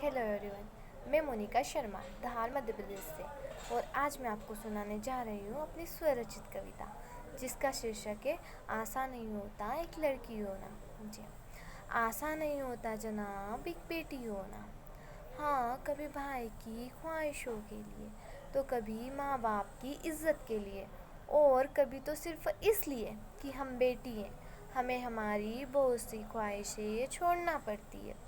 Hello everyone. मैं मोनिका शर्मा धार मध्य प्रदेश से, और आज मैं आपको सुनाने जा रही हूँ अपनी स्वरचित कविता, जिसका शीर्षक है आसान नहीं होता एक लड़की होना। जी, आसान नहीं होता जनाब एक बेटी होना। हाँ, कभी भाई की ख्वाहिशों के लिए, तो कभी माँ बाप की इज्जत के लिए, और कभी तो सिर्फ इसलिए कि हम बेटी हैं, हमें हमारी बहुत सी ख्वाहिशें छोड़ना पड़ती है।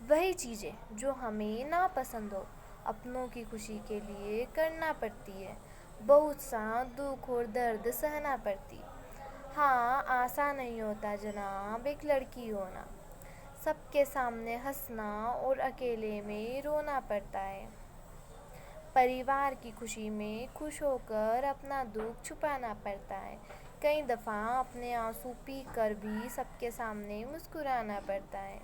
वही चीज़ें जो हमें नापसंद हो, अपनों की खुशी के लिए करना पड़ती है। बहुत सा दुख और दर्द सहना पड़ती। हाँ, आसान नहीं होता जनाब एक लड़की होना। सबके सामने हंसना और अकेले में रोना पड़ता है। परिवार की खुशी में खुश होकर अपना दुख छुपाना पड़ता है। कई दफ़ा अपने आंसू पी कर भी सबके सामने मुस्कुराना पड़ता है।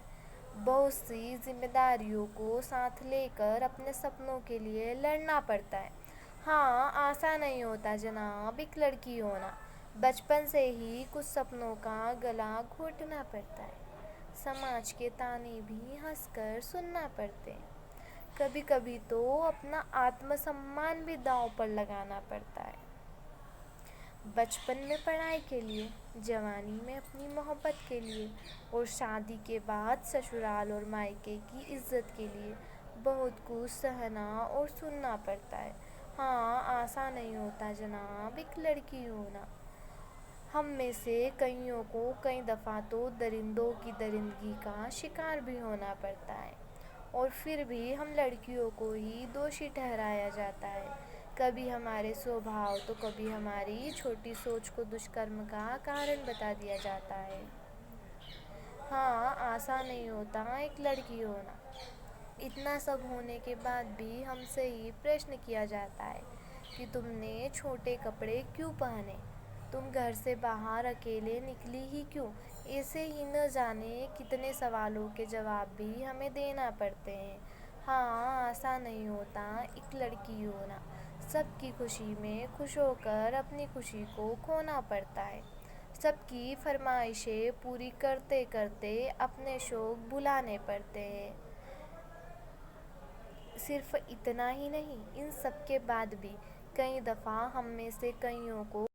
बहुत सी जिम्मेदारियों को साथ लेकर अपने सपनों के लिए लड़ना पड़ता है। हाँ, आसान नहीं होता जनाब एक लड़की होना। बचपन से ही कुछ सपनों का गला घोटना पड़ता है। समाज के ताने भी हंसकर सुनना पड़ते हैं। कभी कभी तो अपना आत्मसम्मान भी दांव पर लगाना पड़ता है। बचपन में पढ़ाई के लिए, जवानी में अपनी मोहब्बत के लिए, और शादी के बाद ससुराल और मायके की इज्जत के लिए बहुत कुछ सहना और सुनना पड़ता है। हाँ, आसान नहीं होता जनाब एक लड़की होना। हम में से कईयों को कई दफ़ा तो दरिंदों की दरिंदगी का शिकार भी होना पड़ता है, और फिर भी हम लड़कियों को ही दोषी ठहराया जाता है। कभी हमारे स्वभाव तो कभी हमारी छोटी सोच को दुष्कर्म का कारण बता दिया जाता है। हाँ, आसान नहीं होता एक लड़की होना। इतना सब होने के बाद भी हमसे ही प्रश्न किया जाता है कि तुमने छोटे कपड़े क्यों पहने, तुम घर से बाहर अकेले निकली ही क्यों। ऐसे ही न जाने कितने सवालों के जवाब भी हमें देना पड़ते हैं। हाँ, आसान नहीं होता एक लड़की होना। सबकी खुशी में खुश होकर अपनी खुशी को खोना पड़ता है। सबकी फरमाइशें पूरी करते करते अपने शौक भुलाने पड़ते हैं। सिर्फ इतना ही नहीं, इन सब के बाद भी कई दफ़ा हम में से कईयों को